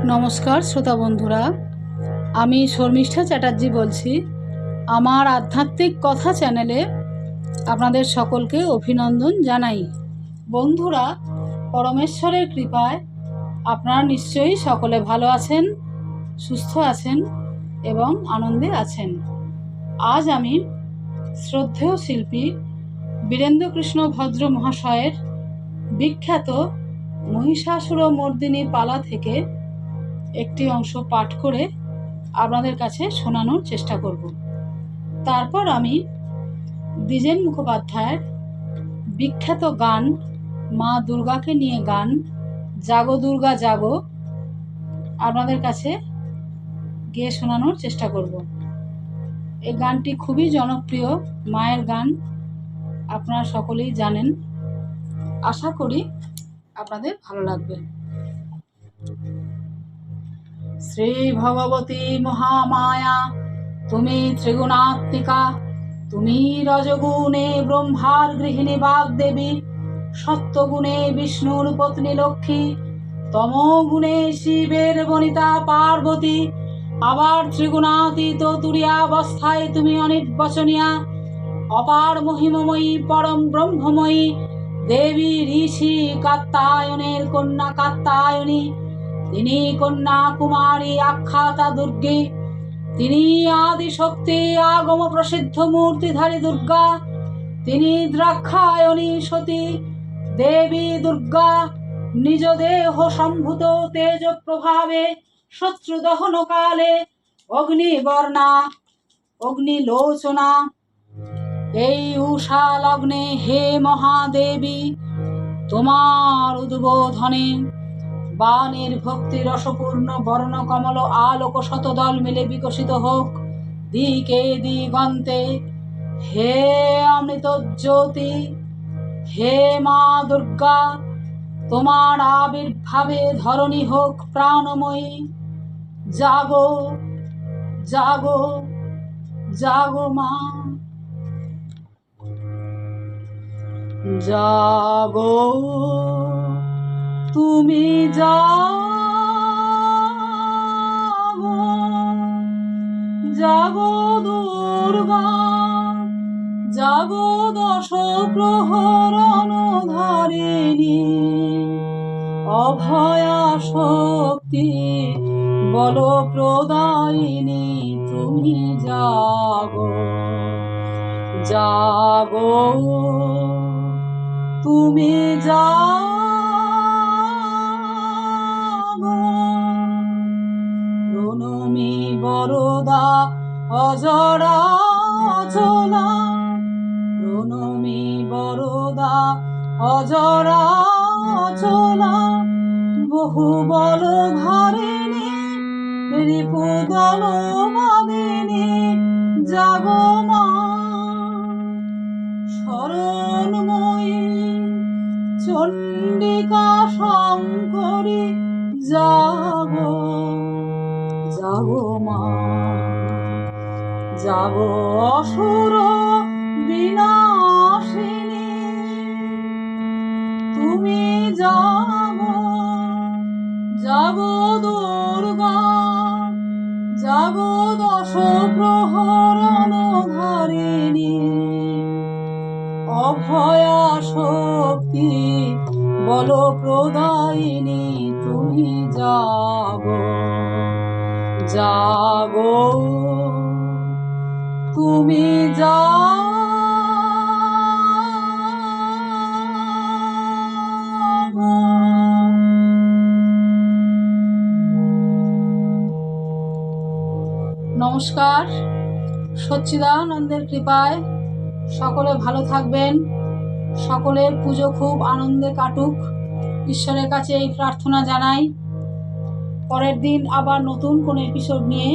নমস্কার শ্রোতা বন্ধুরা, আমি শর্মিষ্ঠা চ্যাটার্জি বলছি। আমার আধ্যাত্মিক কথা চ্যানেলে আপনাদের সকলকে অভিনন্দন জানাই। বন্ধুরা, পরমেশ্বরের কৃপায় আপনারা নিশ্চয়ই সকলে ভালো আছেন, সুস্থ আছেন এবং আনন্দে আছেন। আজ আমি শ্রদ্ধেয় শিল্পী বীরেন্দ্রকৃষ্ণ ভদ্র মহাশয়ের বিখ্যাত মহিষাসুরমর্দিনী পালা থেকে একটি অংশ পাঠ করে আপনাদের কাছে শোনানোর চেষ্টা করব। তারপর আমি দ্বিজেন মুখোপাধ্যায়ের বিখ্যাত গান মা দুর্গাকে নিয়ে গান জাগো দুর্গা জাগো আপনাদের কাছে গেয়ে শোনানোর চেষ্টা করব। এই গানটি খুবই জনপ্রিয় মায়ের গান, আপনারা সকলেই জানেন। আশা করি আপনাদের ভালো লাগবে। শ্রী ভগবতী মহামায়া, তুমি ত্রিগুণাত্মিকা, তুমি রজগুণে ব্রহ্মার গৃহিণী বাগদেবী, সত্যগুণে বিষ্ণুর পত্নী লক্ষ্মী, তমগুণে শিবের বনিতা পার্বতী, আবার ত্রিগুণাতীত তুরীয়াবস্থায় তুমি অনির্বচনীয়া, অপার মহিমময়ী পরম ব্রহ্মময়ী দেবী ঋষি কাত্যায়নের কন্যা কাত্যায়নী। তিনি কন্যা কুমারী আখ্যাতা দুর্গে, তিনি আদি শক্তি আগম প্রসিদ্ধ মূর্তিধারী দুর্গা, তিনি দ্রাক্ষায়নী সতী দেবী দুর্গা। নিজ দেহ সম্ভূত তেজ প্রভাবে শত্রু দহন কালে অগ্নিবর্ণা অগ্নিলোচনা। এই উষা লগ্নে হে মহাদেবী, তোমার উদ্বোধনে বাণীর ভক্তি রসপূর্ণ বর্ণ কমল আলোক শতদল মিলে বিকশিত হোক দিকে দিগন্তে। হে অমৃত জ্যোতি, হে মা দুর্গা, তোমার আবির্ভাবে ধরণী হোক প্রাণময়ী। জাগো জাগো জাগো মা, জাগো তুমি জাগো, জাগো দুর্গা, জাগো দশ প্রহরণ ধারিণী, অভয়া শক্তি বল প্রদায়িনী। তুমি জাগো জাগো তুমি জাগো, প্রণমী বরদা অজরা চলা, প্রণমী বরদা অজরা চলা, বহু বল ধারিণী রিপুদল মাদিনী। জাগো মা শরণময়ী চণ্ডিকা শঙ্করী, জাগো জাগো মা, জাগো অসুর বিনাশিনী। তুমি জাগো জাগো দুর্গা, জাগো দশ প্রহরণ ধারিণী, অভয়া শক্তি বল প্রদায়িনী। তুমি জাগো জাগো তুমি জাগো। নমস্কার। সচ্চিদানন্দের কৃপায় সকলে ভালো থাকবেন, সকলের পুজো খুব আনন্দে কাটুক, ঈশ্বরের কাছে এই প্রার্থনা জানাই। পরের দিন আবার নতুন কোন এপিসোড নিয়ে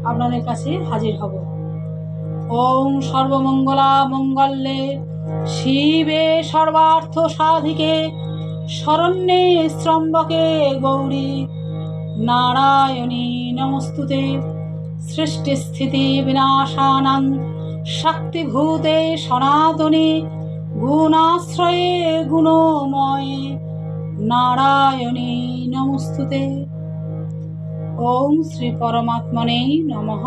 আপনাদের কাছে হাজির হব। ওম সর্বমঙ্গলা মঙ্গলে শিবে সর্বার্থ সাধিকে শরণ্যে ত্র্যম্বকে গৌরী নারায়ণী নমস্তুতে। সৃষ্টি স্থিতি বিনাশানাং শক্তিভূতে সনাতনী, গুণাশ্রয়ে গুণময়ে নারায়ণী নমস্তুতে। ওম শ্রী পরমাত্মনেই নমঃ।